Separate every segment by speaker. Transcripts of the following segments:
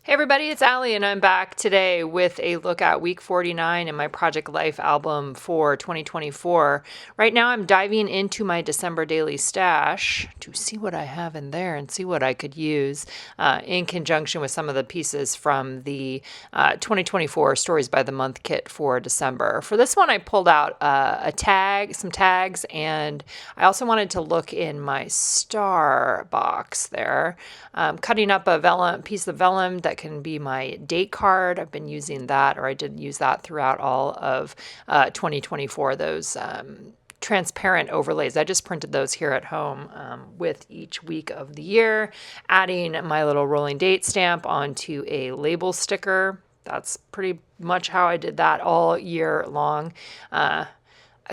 Speaker 1: Hey everybody, it's Allie and I'm back today with a look at week 49 in my Project Life album for 2024. Right now I'm diving into my December daily stash to see what I have in there and see what I could use in conjunction with some of the pieces from the 2024 Stories by the Month kit for December. For this one I pulled out some tags, and I also wanted to look in my star box there. Cutting up a piece of vellum that can be my date card. I've been using that, or I did use that throughout all of 2024, those transparent overlays. I just printed those here at home with each week of the year, adding my little rolling date stamp onto a label sticker. That's pretty much how I did that all year long. I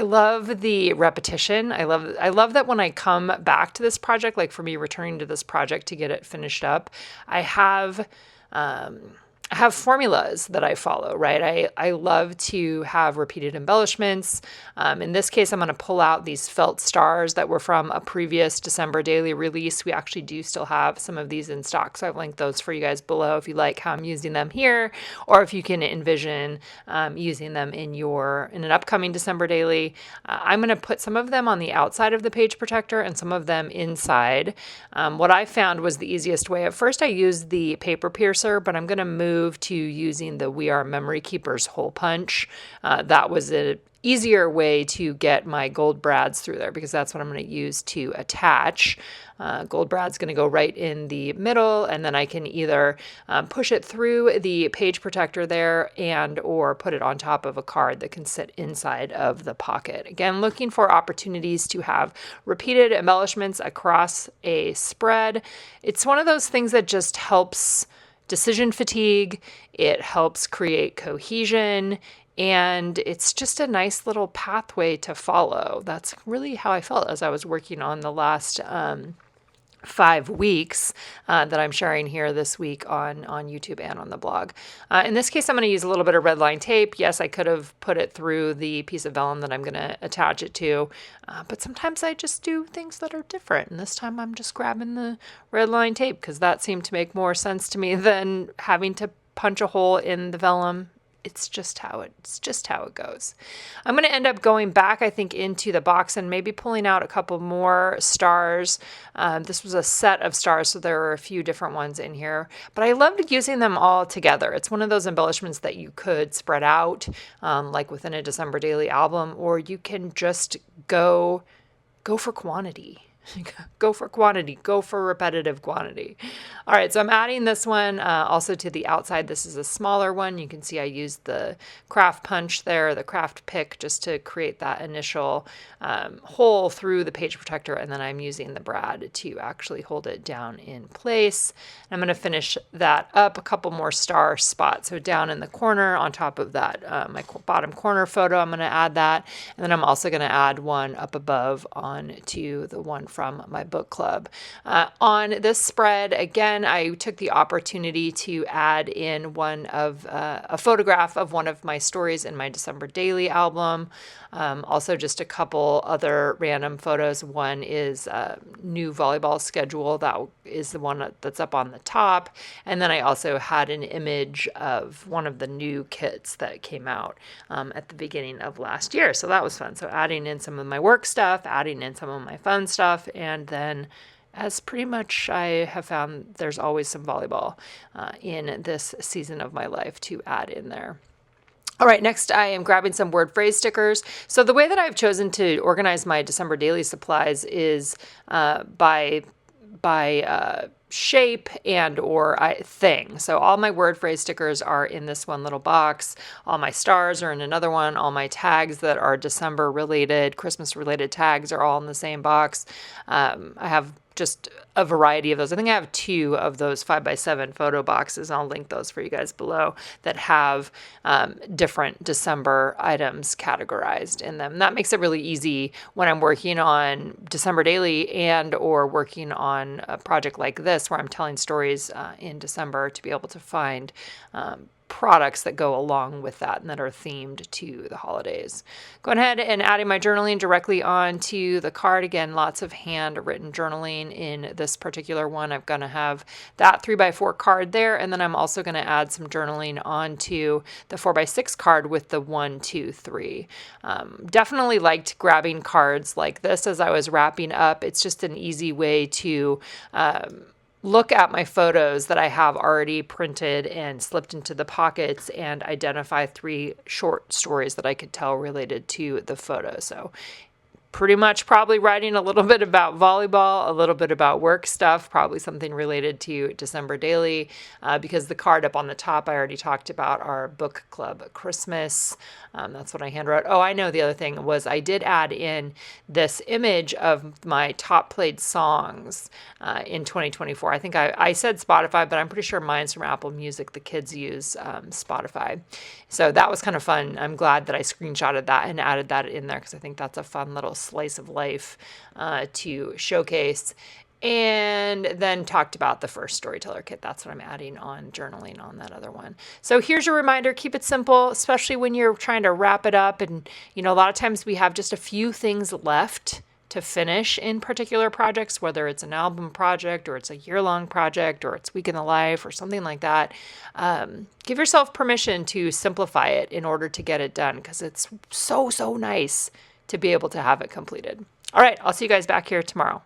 Speaker 1: love the repetition. I love that when I come back to this project, like for me returning to this project to get it finished up, I have formulas that I follow, right? I love to have repeated embellishments. In this case, I'm going to pull out these felt stars that were from a previous December daily release. We actually do still have some of these in stock, so I've linked those for you guys below if you like how I'm using them here, or if you can envision using them in an upcoming December daily. I'm going to put some of them on the outside of the page protector and some of them inside. What I found was the easiest way. At first I used the paper piercer, but I'm going to move to using the We Are Memory Keepers hole punch. That was an easier way to get my gold brads through there, because that's what I'm going to use to attach. Gold brad's going to go right in the middle, and then I can either push it through the page protector there and or put it on top of a card that can sit inside of the pocket. Again, looking for opportunities to have repeated embellishments across a spread. It's one of those things that just helps decision fatigue. It helps create cohesion, and it's just a nice little pathway to follow. That's really how I felt as I was working on the last 5 weeks that I'm sharing here this week on YouTube and on the blog. In this case, I'm going to use a little bit of red line tape. Yes, I could have put it through the piece of vellum that I'm going to attach it to, but sometimes I just do things that are different. And this time I'm just grabbing the red line tape because that seemed to make more sense to me than having to punch a hole in the vellum. It's just how it goes. I'm going to end up going back, I think, into the box and maybe pulling out a couple more stars. This was a set of stars, so there were a few different ones in here. But I loved using them all together. It's one of those embellishments that you could spread out, like within a December daily album, or you can just go for quantity. Go for quantity, go for repetitive quantity. All right, so I'm adding this one also to the outside. This is a smaller one. You can see I used the craft punch there, the craft pick, just to create that initial hole through the page protector, and then I'm using the brad to actually hold it down in place. And I'm going to finish that up, a couple more star spots. So down in the corner on top of that, my bottom corner photo, I'm going to add that. And then I'm also going to add one up above onto the one from my book club. On this spread, again, I took the opportunity to add in a photograph of one of my stories in my December daily album. Also just a couple other random photos. One is a new volleyball schedule. That is the one that's up on the top. And then I also had an image of one of the new kits that came out at the beginning of last year. So that was fun. So adding in some of my work stuff, adding in some of my fun stuff, and then as pretty much I have found there's always some volleyball in this season of my life to add in there. All right, next I am grabbing some word phrase stickers. So the way that I've chosen to organize my December daily supplies is by shape and or thing. So all my word phrase stickers are in this one little box. All my stars are in another one. All my tags that are December related, Christmas related tags are all in the same box. I have just a variety of those. I think I have 2 of those 5x7 photo boxes. I'll link those for you guys below that have different December items categorized in them. And that makes it really easy when I'm working on December daily and or working on a project like this where I'm telling stories in December to be able to find products that go along with that and that are themed to the holidays. Going ahead and adding my journaling directly onto the card. Again, lots of handwritten journaling in this particular one. I'm going to have that 3x4 card there, and then I'm also going to add some journaling onto the 4x6 card with the 1, 2, 3. Definitely liked grabbing cards like this as I was wrapping up. It's just an easy way to look at my photos that I have already printed and slipped into the pockets and identify 3 short stories that I could tell related to the photo. So pretty much probably writing a little bit about volleyball, a little bit about work stuff, probably something related to December Daily, because the card up on the top I already talked about our book club Christmas. That's what I handwrote. Oh, I know the other thing was I did add in this image of my top played songs in 2024. I think I said Spotify, but I'm pretty sure mine's from Apple Music. The kids use Spotify. So that was kind of fun. I'm glad that I screenshotted that and added that in there because I think that's a fun little slice of life to showcase. And then talked about the first storyteller kit. That's what I'm adding on journaling on that other one. So here's your reminder, keep it simple, especially when you're trying to wrap it up. And, a lot of times we have just a few things left to finish in particular projects, whether it's an album project or it's a year-long project or it's week in the life or something like that. Give yourself permission to simplify it in order to get it done because it's so nice to be able to have it completed. All right, I'll see you guys back here tomorrow.